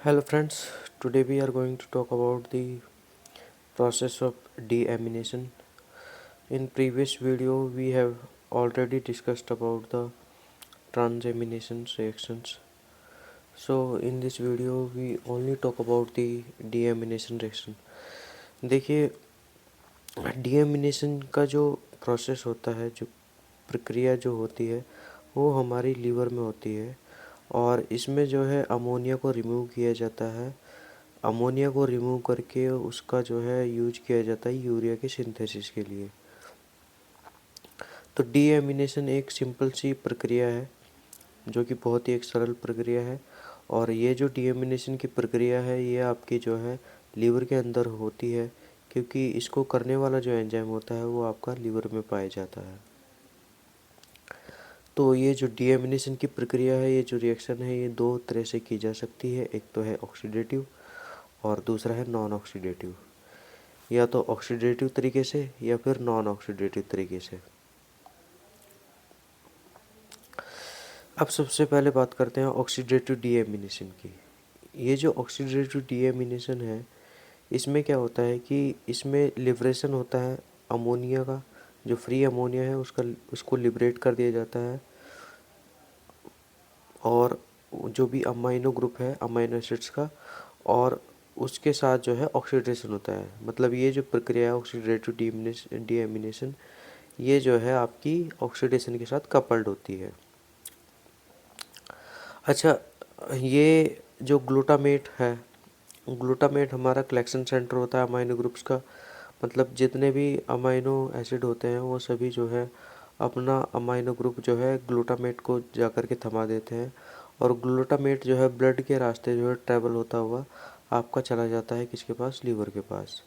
Hello friends, today we are going to talk about the process of deamination. In previous video we have already discussed about the transamination reactions. So in this video we only talk about the deamination reaction. देखिए deamination का जो process होता है, जो प्रक्रिया जो होती है वो हमारी लीवर में होती है और इसमें जो है अमोनिया को रिमूव किया जाता है। अमोनिया को रिमूव करके उसका जो है यूज किया जाता है यूरिया के सिंथेसिस के लिए। तो डीएमिनेशन एक सिंपल सी प्रक्रिया है जो कि बहुत ही एक सरल प्रक्रिया है और ये जो डीएमिनेशन की प्रक्रिया है ये आपकी जो है लीवर के अंदर होती है, क्योंकि इसको करने वाला जो एंजाइम होता है वो आपका लीवर में पाया जाता है। तो ये जो डीएमिनेशन की प्रक्रिया है, ये जो रिएक्शन है, ये दो तरह से की जा सकती है। एक तो है ऑक्सीडेटिव और दूसरा है नॉन ऑक्सीडेटिव। या तो ऑक्सीडेटिव तरीके से या फिर नॉन ऑक्सीडेटिव तरीके से। अब सबसे पहले बात करते हैं ऑक्सीडेटिव डीएमिनेशन की। ये जो ऑक्सीडेटिव डीएमिनेशन है, इसमें क्या होता है कि इसमें लिबरेशन होता है अमोनिया का। जो फ्री अमोनिया है उसको लिबरेट कर दिया जाता है और जो भी अमाइनो ग्रुप है अमाइनो एसिड्स का, और उसके साथ जो है ऑक्सीडेशन होता है। मतलब ये जो प्रक्रिया है ऑक्सीडेटिव डीएमिनेशन, ये जो है आपकी ऑक्सीडेशन के साथ कपल्ड होती है। अच्छा, ये जो ग्लूटामेट है, ग्लूटामेट हमारा कलेक्शन सेंटर होता है अमाइनो ग्रुप्स का। मतलब जितने भी अमाइनो एसिड होते हैं वो सभी जो है अपना अमाइनो ग्रुप जो है ग्लूटामेट को जा कर के थमा देते हैं और ग्लूटामेट जो है ब्लड के रास्ते जो है ट्रैवल होता हुआ आपका चला जाता है किसके पास, लीवर के पास।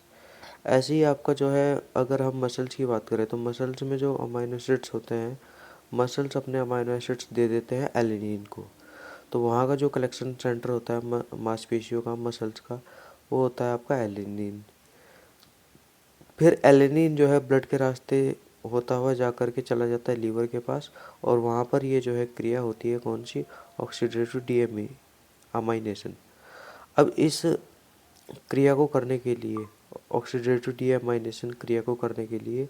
ऐसे ही आपका जो है, अगर हम मसल्स की बात करें तो मसल्स में जो अमाइनो एसिड्स होते हैं, मसल्स अपने अमाइनो एसिड्स दे देते हैं एलिनिन को। तो वहाँ का जो कलेक्शन सेंटर होता है मांसपेशियों का, मसल्स का, वो होता है आपका एलिनिन। फिर एलिनिन जो है ब्लड के रास्ते होता हुआ जा कर के चला जाता है लीवर के पास और वहाँ पर ये जो है क्रिया होती है कौन सी, ऑक्सीडेटिव डीएमई अमाइनेशन। अब इस क्रिया को करने के लिए, ऑक्सीडेटिव डीएमाइनेशन क्रिया को करने के लिए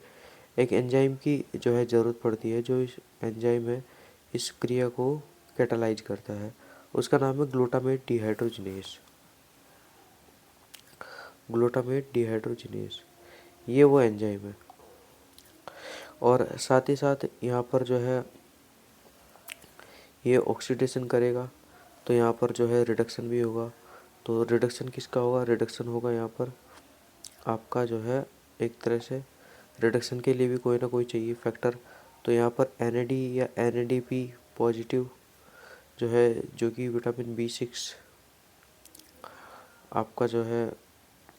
एक एंजाइम की जो है ज़रूरत पड़ती है। जो इस एंजाइम है इस क्रिया को कैटालाइज करता है, उसका नाम है ग्लूटामेट डिहाइड्रोजिनेस। ग्लूटामेट डिहाइड्रोजिनेस ये वो एंजाइम है। और साथ ही साथ यहाँ पर जो है ये ऑक्सीडेशन करेगा, तो यहाँ पर जो है रिडक्शन भी होगा। तो रिडक्शन किसका होगा, रिडक्शन होगा यहाँ पर आपका जो है एक तरह से रिडक्शन के लिए भी कोई ना कोई चाहिए फैक्टर। तो यहाँ पर एन या एन पॉजिटिव जो है, जो कि विटामिन B6 आपका जो है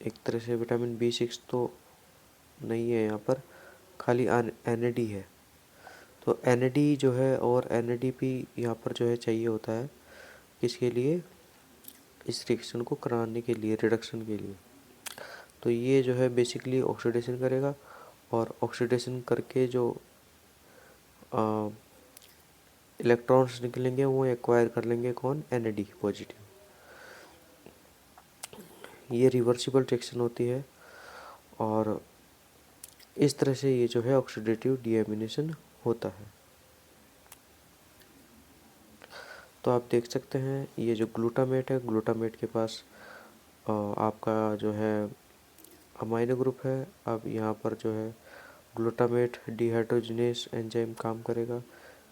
एक तरह से विटामिन B6 तो नहीं है यहाँ पर, खाली एन है। तो एन जो है और NADP यहाँ पर जो है चाहिए होता है किसके लिए, इस रिएक्शन को कराने के लिए, रिडक्शन के लिए। तो ये जो है बेसिकली ऑक्सीडेशन करेगा और ऑक्सीडेशन करके जो इलेक्ट्रॉन्स निकलेंगे वो एक्वायर कर लेंगे कौन, NAD पॉजिटिव। ये रिवर्सिबल रिएक्शन होती है और इस तरह से ये जो है ऑक्सीडेटिव डीएमिनेशन होता है। तो आप देख सकते हैं ये जो ग्लूटामेट है, ग्लूटामेट के पास आपका जो है अमाइनो ग्रुप है। अब यहाँ पर जो है ग्लूटामेट डिहाइड्रोजिनेस एंजाइम काम करेगा,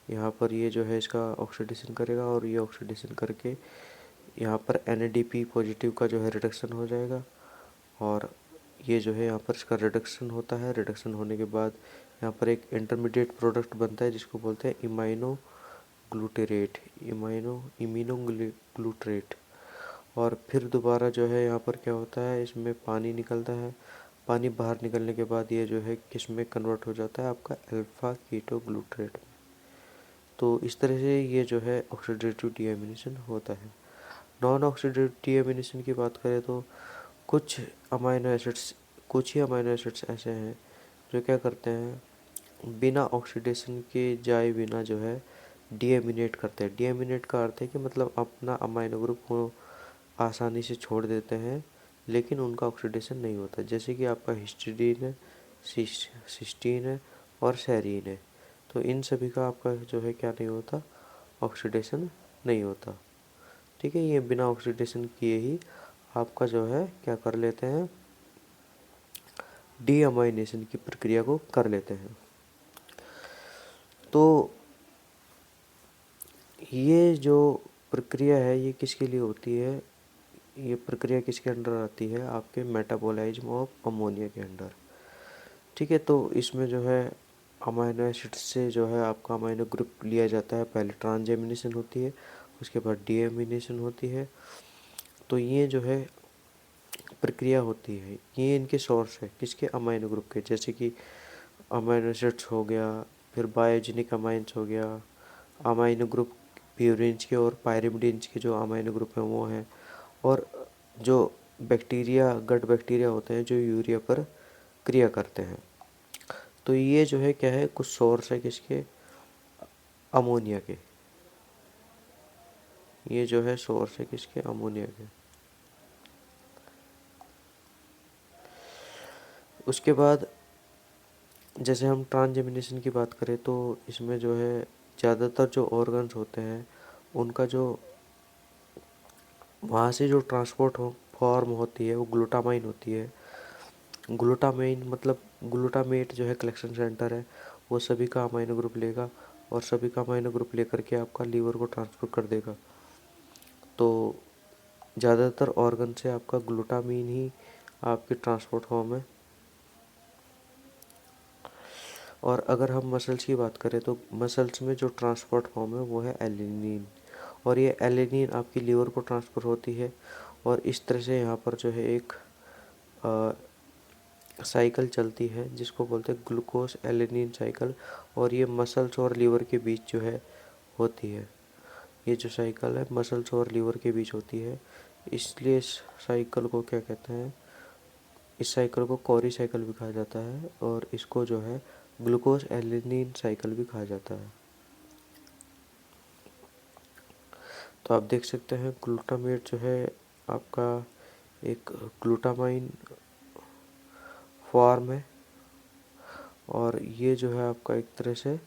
यहाँ पर ये जो है इसका ऑक्सीडेशन करेगा और ये ऑक्सीडेशन करके यहाँ पर NADP पॉजिटिव का जो है रिडक्शन हो जाएगा और ये जो है यहाँ पर इसका रिडक्शन होता है। रिडक्शन होने के बाद यहाँ पर एक इंटरमीडिएट प्रोडक्ट बनता है जिसको बोलते हैं इमाइनोग्लूटेरेट, इमीनोग्लूटरेट। और फिर दोबारा जो है यहाँ पर क्या होता है, इसमें पानी निकलता है। पानी बाहर निकलने के बाद ये जो है किस में कन्वर्ट हो जाता है, आपका अल्फ़ा कीटोग्लूटरेट में। तो इस तरह से ये जो है ऑक्सीडेटिव डीएमिनेशन होता है। नॉन ऑक्सीडेटिव डीएमिनेशन की बात करें तो कुछ अमाइनो एसिड्स, कुछ ही अमाइनो एसिड्स ऐसे हैं जो क्या करते हैं, बिना ऑक्सीडेशन के जाए बिना जो है डीएमिनेट करते हैं। डीएमिनेट का अर्थ है कि मतलब अपना अमाइनो ग्रुप को आसानी से छोड़ देते हैं, लेकिन उनका ऑक्सीडेशन नहीं होता। जैसे कि आपका हिस्टीडीन है, सिस्टीन है और सेरीन है, तो इन सभी का आपका जो है क्या नहीं होता, ऑक्सीडेशन नहीं होता। ठीक है, ये बिना ऑक्सीडेशन किए ही आपका जो है क्या कर लेते हैं, डीअमाइनेशन की प्रक्रिया को कर लेते हैं। तो ये जो प्रक्रिया है ये किसके लिए होती है, ये प्रक्रिया किसके अंडर आती है, आपके मेटाबॉलिज्म ऑफ अमोनिया के अंडर। ठीक है, तो इसमें जो है अमाइनो एसिड से जो है आपका अमाइनो ग्रुप लिया जाता है। पहले ट्रांसएमिनेशन होती है, उसके बाद डीएमिनेशन होती है। तो ये जो है प्रक्रिया होती है, ये इनके सोर्स है किसके, अमाइनो ग्रुप के। जैसे कि अमाइनो एसिड्स हो गया, फिर बायोजेनिक अमाइंस हो गया, अमाइनो ग्रुप प्यूरिन्स के और पायरिमिडिन्स के जो अमाइनो ग्रुप हैं वो हैं, और जो बैक्टीरिया, गट बैक्टीरिया होते हैं जो यूरिया पर क्रिया करते हैं। तो ये जो है क्या है, कुछ सोर्स है किसके, अमोनिया के। ये जो है सोर्स है किसके, अमोनिया के। उसके बाद जैसे हम ट्रांसजेमिनेशन की बात करें तो इसमें जो है ज़्यादातर जो ऑर्गन्स होते हैं उनका जो वहाँ से जो ट्रांसपोर्ट हो फॉर्म होती है वो ग्लूटामाइन होती है। ग्लूटामाइन मतलब ग्लूटामेट जो है कलेक्शन सेंटर है, वो सभी का अमाइनो ग्रुप लेगा और सभी का अमाइनो ग्रुप लेकर के आपका लीवर को ट्रांसफर कर देगा। तो ज़्यादातर ऑर्गन से आपका ग्लूटामीन ही आपकी ट्रांसपोर्ट फॉर्म है। और अगर हम मसल्स की बात करें तो मसल्स में जो ट्रांसपोर्ट फॉर्म है वो है एलिनिन, और ये एलिनिन आपकी लीवर को ट्रांसफ़र होती है। और इस तरह से यहाँ पर जो है एक साइकिल चलती है जिसको बोलते हैं ग्लूकोज एलिनिन साइकिल, और ये मसल्स और लीवर के बीच जो है होती है। ये जो साइकिल है मसल्स और लीवर के बीच होती है, इसलिए इस साइकिल को क्या कहते हैं, इस साइकिल को कोरी साइकिल भी कहा जाता है, और इसको जो है ग्लूकोज एलिनिन साइकिल भी कहा जाता है। तो आप देख सकते हैं ग्लूटामेट जो है आपका एक ग्लूटामाइन फॉर्म है, और ये जो है आपका एक तरह से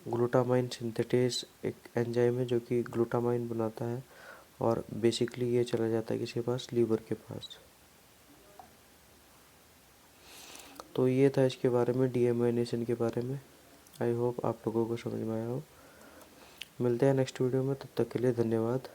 ग्लूटामाइन सिंथेटेज एक एंजाइम है जो कि ग्लूटामाइन बनाता है, और बेसिकली ये चला जाता है किसके पास, लीवर के पास। तो ये था इसके बारे में, डीएमाइनेशन के बारे में। आई होप आप लोगों को समझ में आया हो। मिलते हैं नेक्स्ट वीडियो में, तब तक के लिए धन्यवाद।